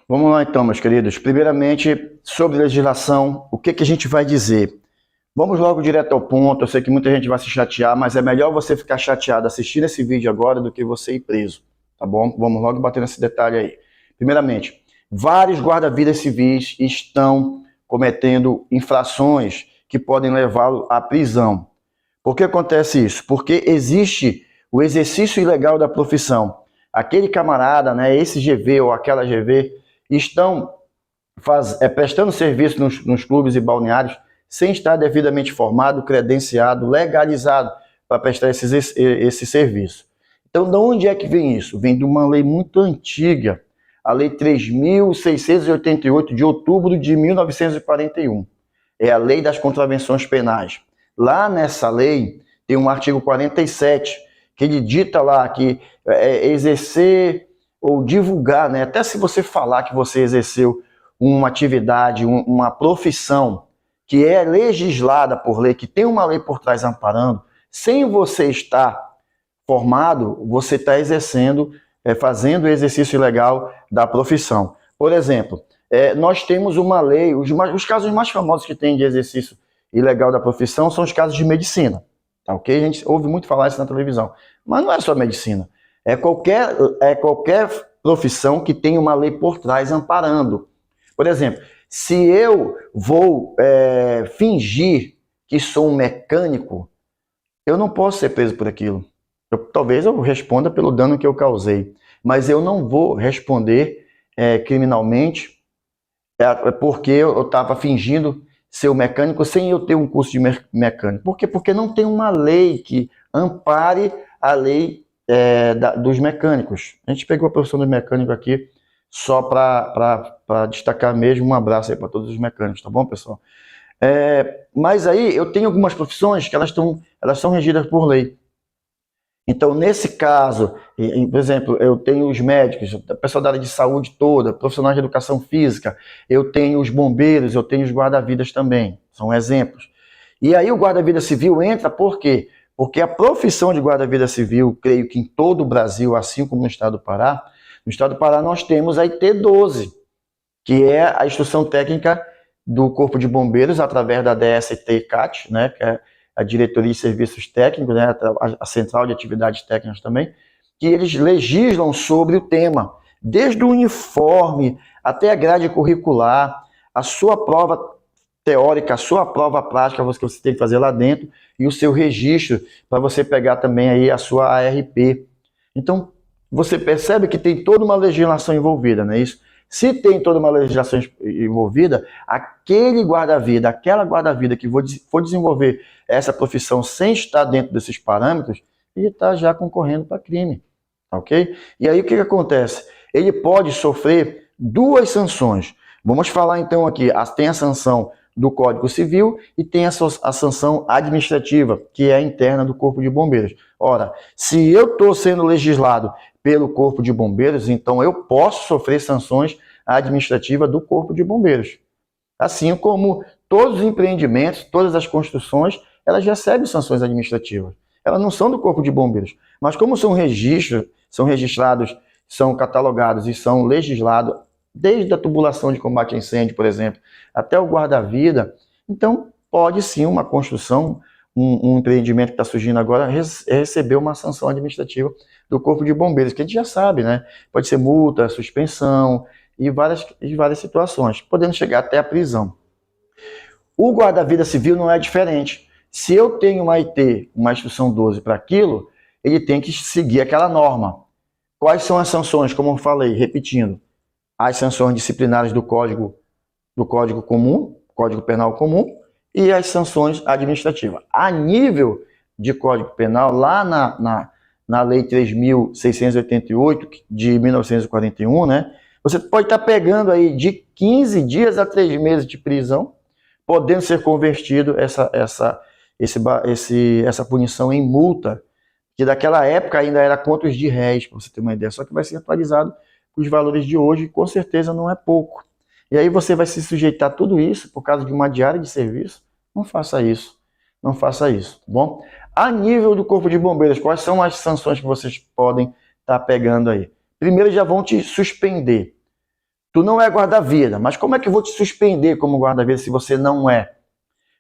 Vamos lá então, meus queridos. Primeiramente, sobre legislação, o que a gente vai dizer? Vamos logo direto ao ponto. Eu sei que muita gente vai se chatear, mas é melhor você ficar chateado assistindo esse vídeo agora do que você ir preso, tá bom? Vamos logo bater nesse detalhe aí. Primeiramente, vários guarda-vidas civis estão cometendo infrações que podem levá-lo à prisão. Por que acontece isso? Porque existe o exercício ilegal da profissão. Aquele camarada, né, esse GV ou aquela GV, estão prestando serviço nos clubes e balneários sem estar devidamente formado, credenciado, legalizado para prestar esse serviço. Então, de onde é que vem isso? Vem de uma lei muito antiga, a Lei 3.688, de outubro de 1941. É a Lei das Contravenções Penais. Lá nessa lei tem um artigo 47, que ele dita lá que exercer ou divulgar, né? Até se você falar que você exerceu uma atividade, uma profissão que é legislada por lei, que tem uma lei por trás amparando, sem você estar formado, você está exercendo, fazendo o exercício ilegal da profissão. Por exemplo, nós temos uma lei, os casos mais famosos que tem de exercício ilegal da profissão são os casos de medicina, tá ok? A gente ouve muito falar isso na televisão, mas não é só medicina. É qualquer profissão que tenha uma lei por trás amparando. Por exemplo, se eu vou fingir que sou um mecânico, eu não posso ser preso por aquilo. Talvez eu responda pelo dano que eu causei, mas eu não vou responder criminalmente porque eu estava fingindo ser um mecânico sem eu ter um curso de mecânico. Por quê? Porque não tem uma lei que ampare a lei dos mecânicos. A gente pegou a profissão do mecânico aqui só para destacar mesmo. Um abraço aí para todos os mecânicos, tá bom, pessoal? Mas aí eu tenho algumas profissões que elas são regidas por lei. Então, nesse caso, por exemplo, eu tenho os médicos, o pessoal da área de saúde toda, profissionais de educação física, eu tenho os bombeiros, eu tenho os guarda-vidas também, são exemplos. E aí o guarda-vida civil entra por quê? Porque a profissão de guarda-vida civil, creio que em todo o Brasil, assim como no estado do Pará, no estado do Pará nós temos a IT-12, que é a instrução técnica do Corpo de Bombeiros, através da DST-CAT, né, que é a Diretoria de Serviços Técnicos, né, a Central de Atividades Técnicas também, que eles legislam sobre o tema, desde o uniforme até a grade curricular, a sua prova teórica, a sua prova prática que você tem que fazer lá dentro e o seu registro para você pegar também aí a sua ARP. Então, você percebe que tem toda uma legislação envolvida, não é isso? Se tem toda uma legislação envolvida, aquele guarda-vida, aquela guarda-vida que for desenvolver essa profissão sem estar dentro desses parâmetros, ele está já concorrendo para crime, ok? E aí o que acontece? Ele pode sofrer duas sanções. Vamos falar então aqui, tem a sanção do Código Civil e tem a sanção administrativa, que é a interna do Corpo de Bombeiros. Ora, se eu estou sendo legislado pelo Corpo de Bombeiros, então eu posso sofrer sanções administrativas do Corpo de Bombeiros. Assim como todos os empreendimentos, todas as construções, elas recebem sanções administrativas. Elas não são do Corpo de Bombeiros, mas como são registrados, são catalogados e são legislados, desde a tubulação de combate a incêndio, por exemplo, até o guarda-vida, então pode sim uma construção, um empreendimento que está surgindo agora, receber uma sanção administrativa do Corpo de Bombeiros, que a gente já sabe, né? Pode ser multa, suspensão e várias situações, podendo chegar até a prisão. O guarda-vida civil não é diferente. Se eu tenho uma IT, uma instrução 12 para aquilo, ele tem que seguir aquela norma. Quais são as sanções? Como eu falei, repetindo, as sanções disciplinares do Código Comum, Código Penal Comum, e as sanções administrativas. A nível de Código Penal, lá na Lei 3.688 de 1941, né, você pode estar pegando aí de 15 dias a 3 meses de prisão, podendo ser convertido essa punição em multa, que daquela época ainda era contos de réis, para você ter uma ideia, só que vai ser atualizado com os valores de hoje, e com certeza não é pouco. E aí você vai se sujeitar a tudo isso por causa de uma diária de serviço? Não faça isso. Não faça isso, tá bom? A nível do Corpo de Bombeiros, quais são as sanções que vocês podem estar pegando aí? Primeiro, já vão te suspender. Tu não é guarda-vida, mas como é que eu vou te suspender como guarda-vida se você não é?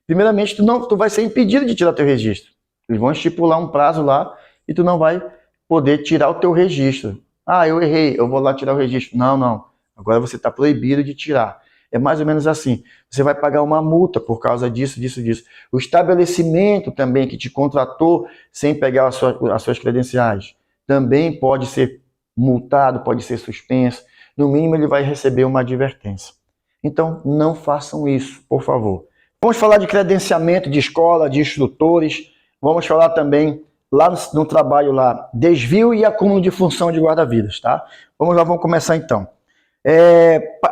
Primeiramente, tu vai ser impedido de tirar teu registro. Eles vão estipular um prazo lá e tu não vai poder tirar o teu registro. Ah, eu errei, eu vou lá tirar o registro. Não, não. Agora você está proibido de tirar. É mais ou menos assim. Você vai pagar uma multa por causa disso, disso, disso. O estabelecimento também que te contratou sem pegar as suas credenciais também pode ser multado, pode ser suspenso. No mínimo, ele vai receber uma advertência. Então, não façam isso, por favor. Vamos falar de credenciamento de escola, de instrutores. Vamos falar também, lá no trabalho, lá, desvio e acúmulo de função de guarda-vidas, tá? Vamos lá, vamos começar então.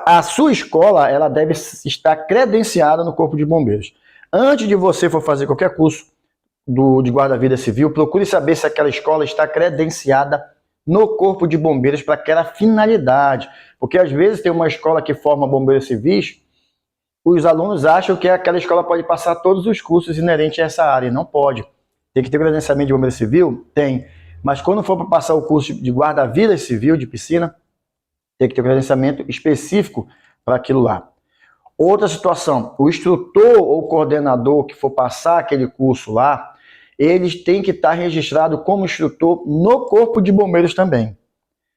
A sua escola, ela deve estar credenciada no Corpo de Bombeiros. Antes de você for fazer qualquer curso de guarda-vida civil, procure saber se aquela escola está credenciada no Corpo de Bombeiros para aquela finalidade. Porque às vezes tem uma escola que forma bombeiros civis, os alunos acham que aquela escola pode passar todos os cursos inerentes a essa área. Não pode. Tem que ter credenciamento de bombeiro civil? Tem. Mas quando for para passar o curso de guarda-vida civil, de piscina, tem que ter credenciamento específico para aquilo lá. Outra situação, o instrutor ou coordenador que for passar aquele curso lá, eles têm que estar registrados como instrutor no Corpo de Bombeiros também.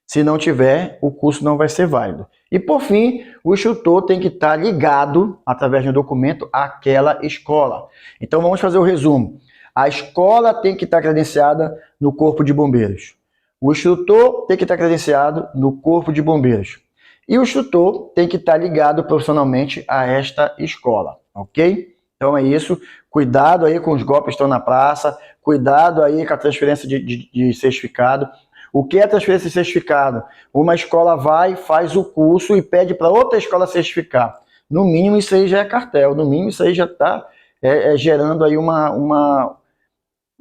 Se não tiver, o curso não vai ser válido. E por fim, o instrutor tem que estar ligado, através de um documento, àquela escola. Então vamos fazer o resumo. A escola tem que estar credenciada no Corpo de Bombeiros. O instrutor tem que estar credenciado no Corpo de Bombeiros. E o instrutor tem que estar ligado profissionalmente a esta escola, ok? Então é isso. Cuidado aí com os golpes que estão na praça. Cuidado aí com a transferência de certificado. O que é transferência de certificado? Uma escola vai, faz o curso e pede para outra escola certificar. No mínimo isso aí já é cartel. No mínimo isso aí já está gerando aí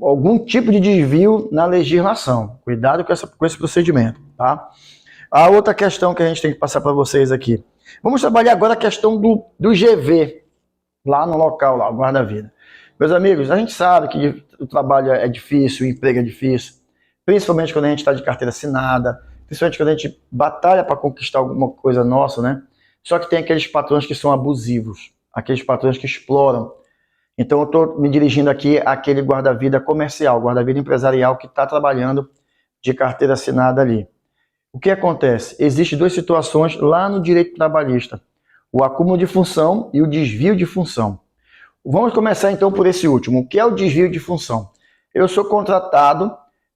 algum tipo de desvio na legislação. Cuidado com esse procedimento, tá? A outra questão que a gente tem que passar para vocês aqui. Vamos trabalhar agora a questão do GV, lá no local, lá, o guarda-vida. Meus amigos, a gente sabe que o trabalho é difícil, o emprego é difícil, principalmente quando a gente está de carteira assinada, principalmente quando a gente batalha para conquistar alguma coisa nossa, né? Só que tem aqueles patrões que são abusivos, aqueles patrões que exploram. Então eu estou me dirigindo aqui àquele guarda-vida comercial, guarda-vida empresarial que está trabalhando de carteira assinada ali. O que acontece? Existem duas situações lá no direito trabalhista. O acúmulo de função e o desvio de função. Vamos começar então por esse último. O que é o desvio de função? Eu sou contratado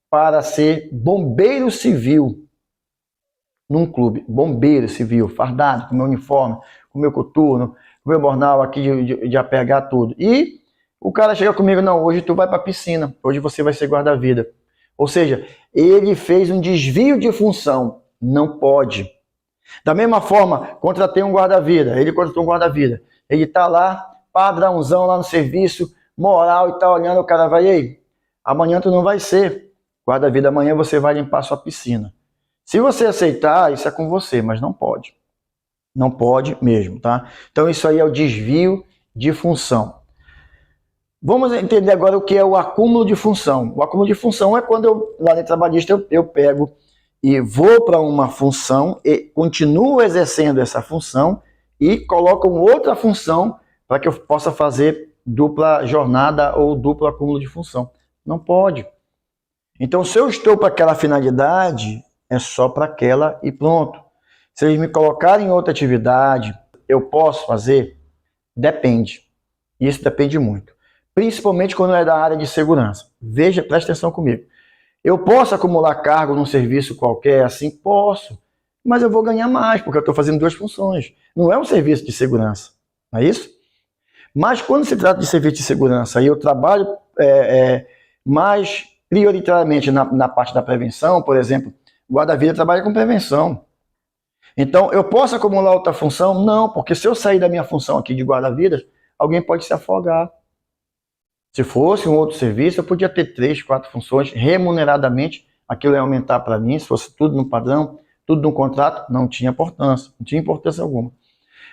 para ser bombeiro civil num clube. Bombeiro civil, fardado, com meu uniforme, com meu coturno, com meu jornal aqui de APH, tudo. E o cara chega comigo, não, hoje tu vai para a piscina, hoje você vai ser guarda-vida. Ou seja, ele fez um desvio de função. Não pode. Da mesma forma, contratei um guarda-vida. Ele contratou um guarda-vida. Ele está lá, padrãozão lá no serviço, moral e tá olhando, o cara vai, ei, amanhã tu não vai ser guarda-vida, amanhã você vai limpar sua piscina. Se você aceitar, isso é com você, mas não pode. Não pode mesmo, tá? Então isso aí é o desvio de função. Vamos entender agora o que é o acúmulo de função. O acúmulo de função é quando lá no trabalhista eu pego e vou para uma função e continuo exercendo essa função e coloco outra função para que eu possa fazer dupla jornada ou duplo acúmulo de função. Não pode. Então, se eu estou para aquela finalidade, é só para aquela e pronto. Se eles me colocarem em outra atividade, eu posso fazer? Depende. Isso depende muito. Principalmente quando é da área de segurança. Veja, preste atenção comigo. Eu posso acumular cargo num serviço qualquer assim? Posso. Mas eu vou ganhar mais, porque eu estou fazendo duas funções. Não é um serviço de segurança. Não é isso? Mas quando se trata de serviço de segurança e eu trabalho mais prioritariamente na parte da prevenção, por exemplo, o guarda-vida trabalha com prevenção. Então, eu posso acumular outra função? Não, porque se eu sair da minha função aqui de guarda-vidas, alguém pode se afogar. Se fosse um outro serviço, eu podia ter 3, 4 funções remuneradamente, aquilo ia aumentar para mim, se fosse tudo no padrão, tudo no contrato, não tinha importância alguma.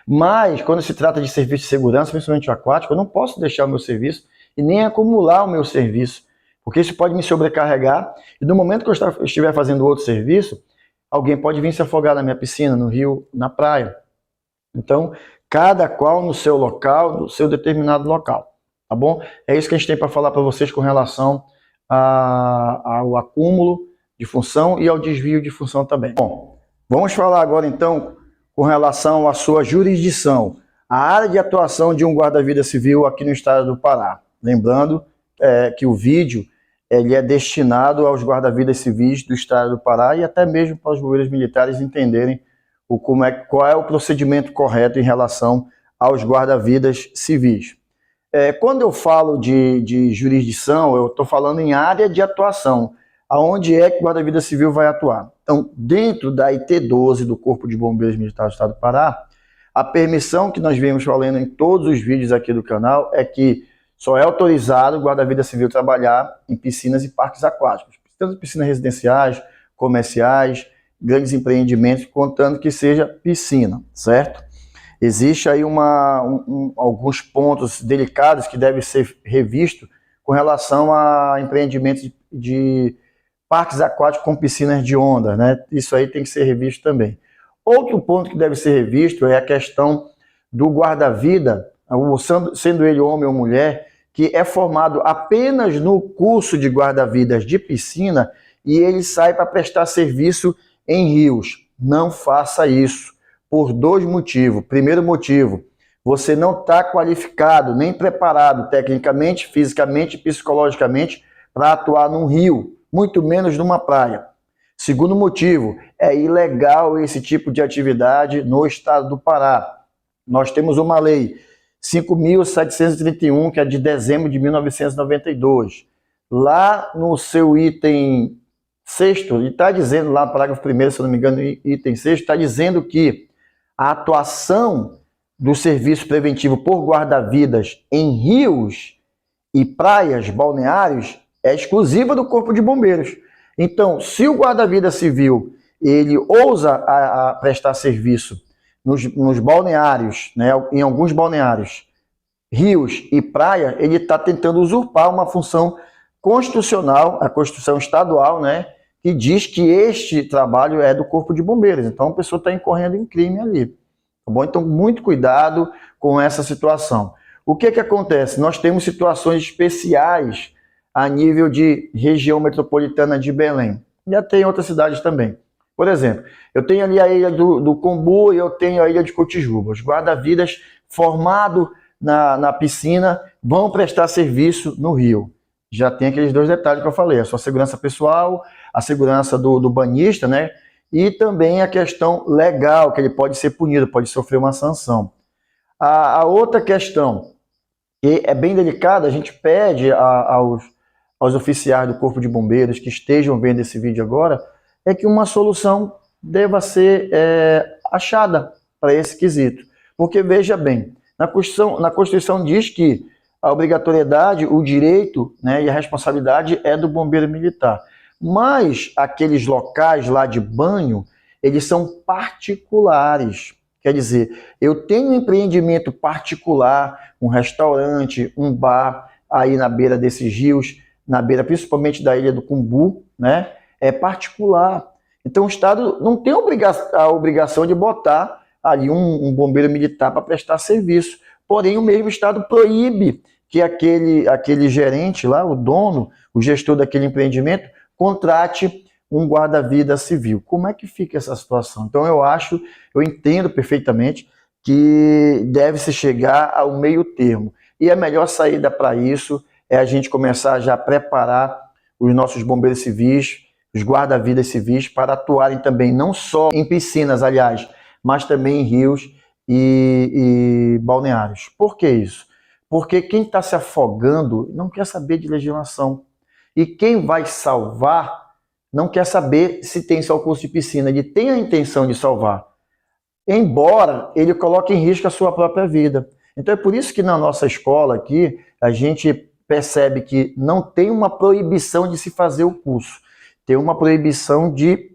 Mas, quando se trata de serviço de segurança, principalmente aquático, eu não posso deixar o meu serviço e nem acumular o meu serviço, porque isso pode me sobrecarregar, e no momento que eu estiver fazendo outro serviço, Alguém pode vir se afogar na minha piscina, no rio, na praia. Então, cada qual no seu local, no seu determinado local, tá bom? É isso que a gente tem para falar para vocês com relação ao acúmulo de função e ao desvio de função também. Bom, vamos falar agora então com relação à sua jurisdição, a área de atuação de um guarda-vida civil aqui no estado do Pará. Lembrando que o vídeo ele é destinado aos guarda-vidas civis do estado do Pará e até mesmo para os bombeiros militares entenderem qual é o procedimento correto em relação aos guarda-vidas civis. Quando eu falo de jurisdição, eu estou falando em área de atuação, aonde é que o guarda-vida civil vai atuar. Então, dentro da IT-12 do Corpo de Bombeiros Militares do Estado do Pará, a permissão que nós vemos falando em todos os vídeos aqui do canal é que só é autorizado o guarda-vida civil trabalhar em piscinas e parques aquáticos, tanto piscinas residenciais, comerciais, grandes empreendimentos, contando que seja piscina, certo? Existe aí alguns pontos delicados que devem ser revistos com relação a empreendimentos de parques aquáticos com piscinas de onda, né? Isso aí tem que ser revisto também. Outro ponto que deve ser revisto é a questão do guarda-vida, sendo ele homem ou mulher, que é formado apenas no curso de guarda-vidas de piscina e ele sai para prestar serviço em rios. Não faça isso, por dois motivos. Primeiro motivo, você não está qualificado, nem preparado tecnicamente, fisicamente e psicologicamente para atuar num rio, muito menos numa praia. Segundo motivo, é ilegal esse tipo de atividade no estado do Pará. Nós temos uma lei 5.731, que é de dezembro de 1992. Lá no seu item 6º, ele está dizendo lá no parágrafo 1º, se eu não me engano, item 6º, está dizendo que a atuação do serviço preventivo por guarda-vidas em rios e praias, balneários, é exclusiva do Corpo de Bombeiros. Então, se o guarda-vida civil ele ousa a prestar serviço nos balneários, né, em alguns balneários, rios e praia, ele está tentando usurpar uma função constitucional, a Constituição estadual, né, que diz que este trabalho é do Corpo de Bombeiros. Então, a pessoa está incorrendo em crime ali. Tá bom? Então, muito cuidado com essa situação. O que acontece? Nós temos situações especiais a nível de região metropolitana de Belém. Já tem outras cidades também. Por exemplo, eu tenho ali a ilha do Combu e eu tenho a ilha de Cotijuba. Os guarda-vidas formados na piscina vão prestar serviço no rio. Já tem aqueles dois detalhes que eu falei, a sua segurança pessoal, a segurança do banhista, né? E também a questão legal, que ele pode ser punido, pode sofrer uma sanção. A outra questão, que é bem delicada, a gente pede aos oficiais do Corpo de Bombeiros que estejam vendo esse vídeo agora, é que uma solução deva ser achada para esse quesito. Porque, veja bem, na Constituição diz que a obrigatoriedade, o direito, né, e a responsabilidade é do bombeiro militar. Mas aqueles locais lá de banho, eles são particulares. Quer dizer, eu tenho um empreendimento particular, um restaurante, um bar, aí na beira desses rios, na beira principalmente da Ilha do Cumbu, né? É particular. Então o Estado não tem a obrigação de botar ali um bombeiro militar para prestar serviço. Porém, o mesmo Estado proíbe que aquele gerente lá, o dono, o gestor daquele empreendimento, contrate um guarda-vida civil. Como é que fica essa situação? Então eu entendo perfeitamente que deve-se chegar ao meio termo. E a melhor saída para isso é a gente começar já a preparar os nossos bombeiros civis, os guarda-vidas civis, para atuarem também não só em piscinas, aliás, mas também em rios e balneários. Por que isso? Porque quem está se afogando não quer saber de legislação. E quem vai salvar não quer saber se tem só o curso de piscina. Ele tem a intenção de salvar, embora ele coloque em risco a sua própria vida. Então é por isso que na nossa escola aqui, a gente percebe que não tem uma proibição de se fazer o curso. Tem uma proibição de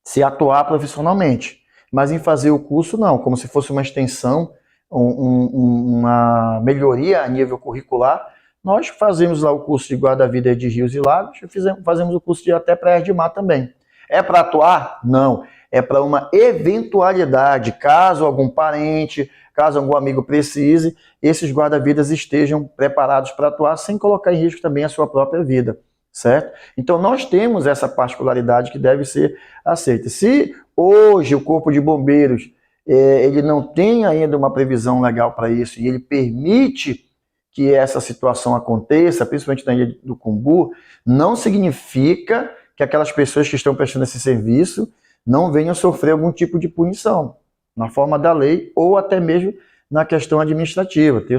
se atuar profissionalmente. Mas em fazer o curso, não. Como se fosse uma extensão, uma melhoria a nível curricular. Nós fazemos lá o curso de guarda-vida de rios e lagos, fazemos o curso de até praias de mar também. É para atuar? Não. É para uma eventualidade, caso algum parente, caso algum amigo precise, esses guarda-vidas estejam preparados para atuar sem colocar em risco também a sua própria vida, certo? Então nós temos essa particularidade que deve ser aceita. Se hoje o Corpo de Bombeiros ele não tem ainda uma previsão legal para isso e ele permite que essa situação aconteça, principalmente na Ilha do Cumbu, não significa que aquelas pessoas que estão prestando esse serviço não venham sofrer algum tipo de punição, na forma da lei ou até mesmo na questão administrativa, ter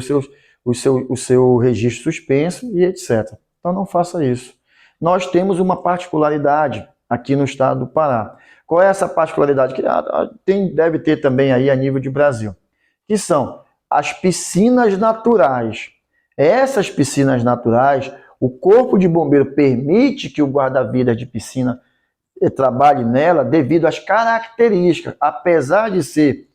o seu registro suspenso e etc. Então não faça isso. Nós temos uma particularidade aqui no estado do Pará. Qual é essa particularidade? Que deve ter também aí a nível de Brasil, que são as piscinas naturais. Essas piscinas naturais, o Corpo de Bombeiro permite que o guarda-vidas de piscina trabalhe nela devido às características, apesar de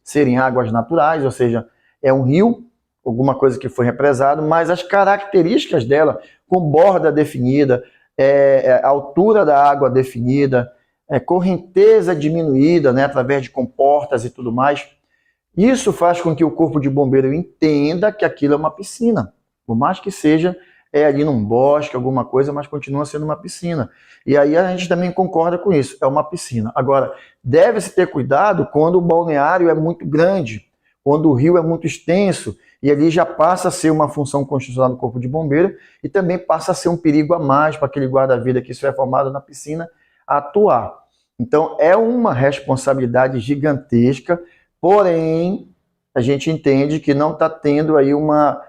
serem águas naturais, ou seja, é um rio, alguma coisa que foi represado, mas as características dela, com borda definida, a altura da água definida, correnteza diminuída, né, através de comportas e tudo mais, isso faz com que o Corpo de Bombeiro entenda que aquilo é uma piscina, por mais que seja ali num bosque, alguma coisa, mas continua sendo uma piscina. E aí a gente também concorda com isso, é uma piscina. Agora, deve-se ter cuidado quando o balneário é muito grande, quando o rio é muito extenso, e ali já passa a ser uma função constitucional do Corpo de Bombeiro e também passa a ser um perigo a mais para aquele guarda-vida que estiver formado na piscina atuar. Então, é uma responsabilidade gigantesca, porém, a gente entende que não está tendo aí uma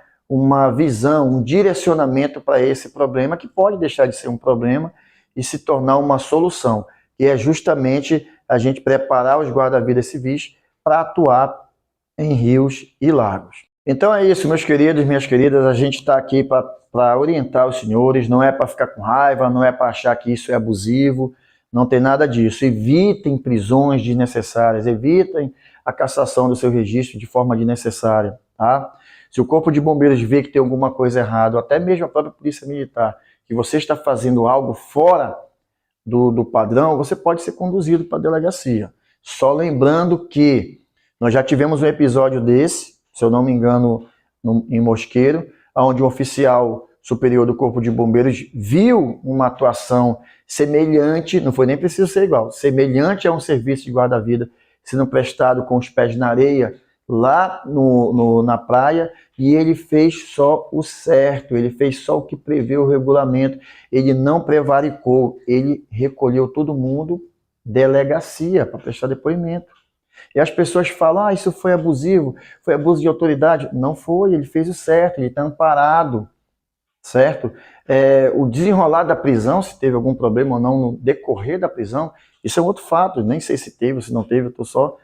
visão, um direcionamento para esse problema, que pode deixar de ser um problema e se tornar uma solução, que é justamente a gente preparar os guarda-vidas civis para atuar em rios e lagos. Então é isso, meus queridos, minhas queridas, a gente está aqui para orientar os senhores, não é para ficar com raiva, não é para achar que isso é abusivo, não tem nada disso. Evitem prisões desnecessárias, evitem a cassação do seu registro de forma desnecessária, tá? Se o Corpo de Bombeiros vê que tem alguma coisa errada, ou até mesmo a própria Polícia Militar, que você está fazendo algo fora do padrão, você pode ser conduzido para a delegacia. Só lembrando que nós já tivemos um episódio desse, se eu não me engano, em Mosqueiro, onde um oficial superior do Corpo de Bombeiros viu uma atuação semelhante, não foi nem preciso ser igual, semelhante a um serviço de guarda-vida sendo prestado com os pés na areia, lá na praia, e ele fez só o certo, ele fez só o que prevê o regulamento, ele não prevaricou, ele recolheu todo mundo, delegacia, para prestar depoimento. E as pessoas falam, isso foi abusivo, foi abuso de autoridade. Não foi, ele fez o certo, ele está amparado, certo? O desenrolar da prisão, se teve algum problema ou não no decorrer da prisão, isso é um outro fato, nem sei se teve ou se não teve, eu estou só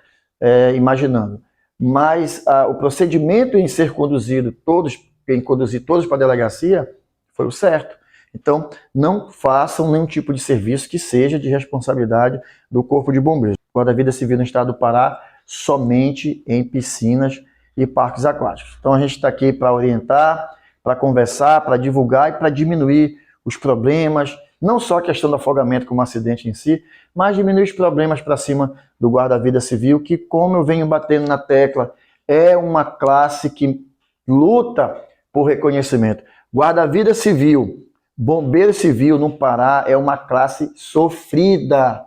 imaginando. Mas o procedimento em conduzir todos para a delegacia foi o certo. Então, não façam nenhum tipo de serviço que seja de responsabilidade do Corpo de Bombeiros. Guarda-Vida Civil no estado do Pará, somente em piscinas e parques aquáticos. Então, a gente está aqui para orientar, para conversar, para divulgar e para diminuir os problemas, não só a questão do afogamento como acidente em si, mas diminuir os problemas para cima do guarda-vida civil, que, como eu venho batendo na tecla, é uma classe que luta por reconhecimento. Guarda-vida civil, bombeiro civil no Pará é uma classe sofrida.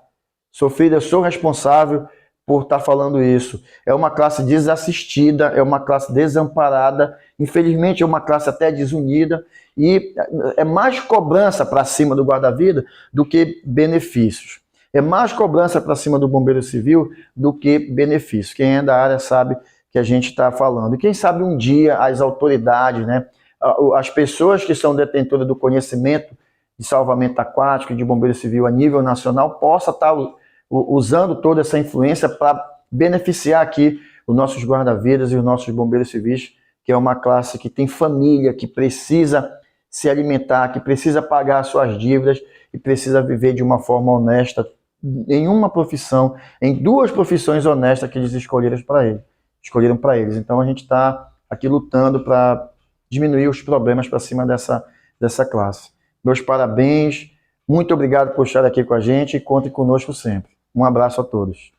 Sofrida, eu sou responsável por estar falando isso. É uma classe desassistida, é uma classe desamparada, infelizmente é uma classe até desunida, e é mais cobrança para cima do guarda-vida do que benefícios. É mais cobrança para cima do bombeiro civil do que benefícios. Quem é da área sabe que a gente está falando. E quem sabe um dia as autoridades, né, as pessoas que são detentoras do conhecimento de salvamento aquático e de bombeiro civil a nível nacional possa estar usando toda essa influência para beneficiar aqui os nossos guarda-vidas e os nossos bombeiros civis, que é uma classe que tem família, que precisa se alimentar, que precisa pagar suas dívidas e precisa viver de uma forma honesta em uma profissão, em duas profissões honestas que eles escolheram para eles. Então a gente está aqui lutando para diminuir os problemas para cima dessa classe. Meus parabéns Muito obrigado por estar aqui com a gente e conte conosco sempre. Um abraço a todos.